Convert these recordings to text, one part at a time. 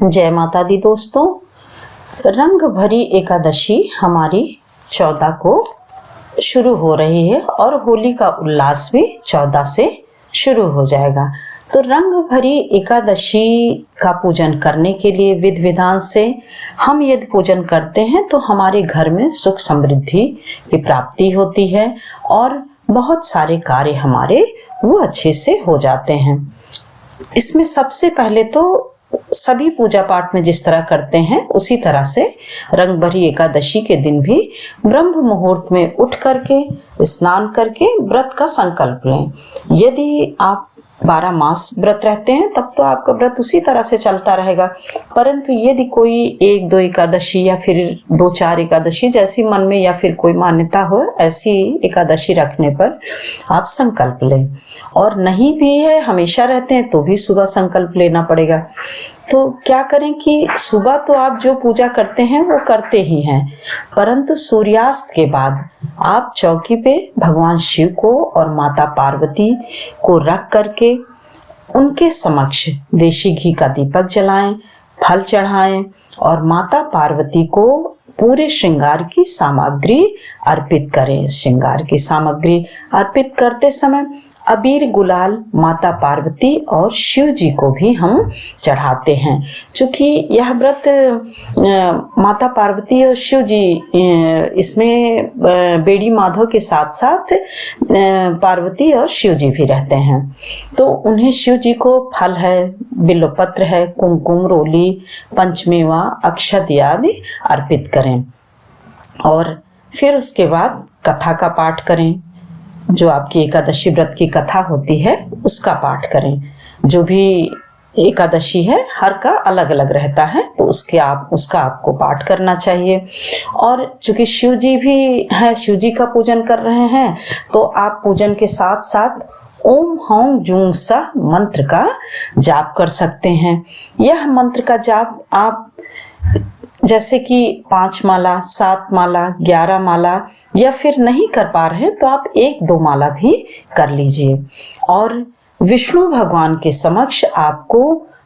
जय माता दी दोस्तों। रंग भरी एकादशी हमारी 14 को शुरू हो रही है और होली का उल्लास भी 14 से शुरू हो जाएगा। तो रंग भरी एकादशी का पूजन करने के लिए विधि विधान से हम यदि पूजन करते हैं तो हमारे घर में सुख समृद्धि की प्राप्ति होती है और बहुत सारे कार्य हमारे वो अच्छे से हो जाते हैं। इसमें सबसे पहले तो सभी पूजा पाठ में जिस तरह करते हैं उसी तरह से रंग भरी एकादशी के दिन भी ब्रह्म मुहूर्त में उठ करके स्नान करके व्रत का संकल्प लें। यदि आप 12 मास व्रत रहते हैं तब तो आपका व्रत उसी तरह से चलता रहेगा, परंतु यदि कोई 1-2 एकादशी या फिर 2-4 एकादशी जैसी मन में या फिर कोई मान्यता हो ऐसी एकादशी रखने पर आप संकल्प लें। और नहीं भी है, हमेशा रहते हैं तो भी सुबह संकल्प लेना पड़ेगा। तो क्या करें कि सुबह तो आप जो पूजा करते हैं वो करते ही हैं, परंतु सूर्यास्त के बाद आप चौकी पे भगवान शिव को और माता पार्वती को रख करके उनके समक्ष देशी घी का दीपक जलाएं, फल चढ़ाएं और माता पार्वती को पूरे श्रृंगार की सामग्री अर्पित करें। श्रृंगार की सामग्री अर्पित करते समय अबीर गुलाल माता पार्वती और शिव जी को भी हम चढ़ाते हैं। चूँकि यह व्रत माता पार्वती और शिव जी इसमें बेड़ी माधव के साथ साथ पार्वती और शिव जी भी रहते हैं, तो उन्हें शिव जी को फल है, बिल्वपत्र है, कुमकुम, रोली, पंचमेवा, अक्षत आदि अर्पित करें और फिर उसके बाद कथा का पाठ करें। जो आपकी एकादशी व्रत की कथा होती है उसका पाठ करें। जो भी एकादशी है हर का अलग अलग रहता है, तो उसका आपको पाठ करना चाहिए। और चूंकि शिव जी भी है, शिव जी का पूजन कर रहे हैं, तो आप पूजन के साथ साथ ओम हौं जूं सः मंत्र का जाप कर सकते हैं। यह मंत्र का जाप आप जैसे कि 5 माला, 7 माला, 11 माला या फिर नहीं कर पा रहे हैं तो आप 1-2 माला भी कर लीजिए। और विष्णु भगवान के समक्ष आपको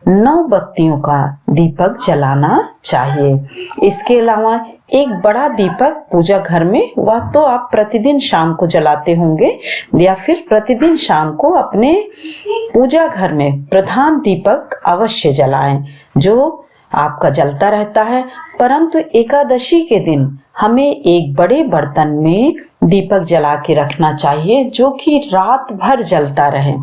9 बत्तियों का दीपक जलाना चाहिए। इसके अलावा एक बड़ा दीपक पूजा घर में, वह तो आप प्रतिदिन शाम को जलाते होंगे या फिर प्रतिदिन शाम को अपने पूजा घर में प्रधान दीपक अवश्य जलाएं जो आपका जलता रहता है। परंतु एकादशी के दिन हमें एक बड़े बर्तन में दीपक जला के रखना चाहिए जो कि रात भर जलता रहे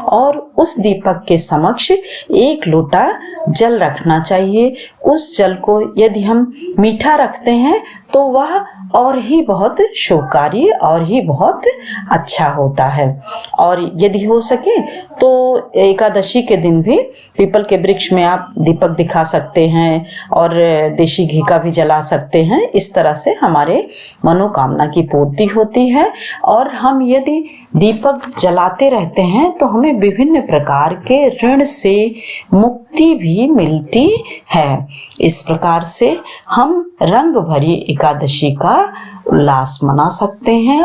और उस दीपक के समक्ष 1 लोटा जल रखना चाहिए। उस जल को यदि हम मीठा रखते हैं तो वह और ही बहुत शुभकारी और ही बहुत अच्छा होता है। और यदि हो सके तो एकादशी के दिन भी पीपल के वृक्ष में आप दीपक दिखा सकते हैं और देशी घी का भी जला सकते हैं। इस तरह से हमारे मनोकामना की पूर्ति होती है और हम यदि दीपक जलाते रहते हैं तो हमें विभिन्न प्रकार के ऋण से मुक्ति भी मिलती है। इस प्रकार से हम रंग भरी एकादशी का उल्लास मना सकते हैं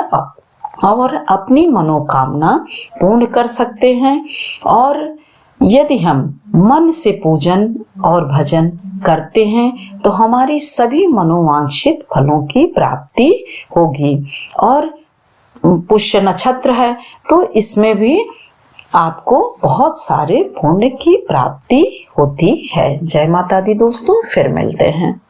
और अपनी मनोकामना पूर्ण कर सकते हैं। और यदि हम मन से पूजन और भजन करते हैं तो हमारी सभी मनोवांछित फलों की प्राप्ति होगी। और पुष्य नक्षत्र है तो इसमें भी आपको बहुत सारे पुण्य की प्राप्ति होती है। जय माता दी दोस्तों, फिर मिलते हैं।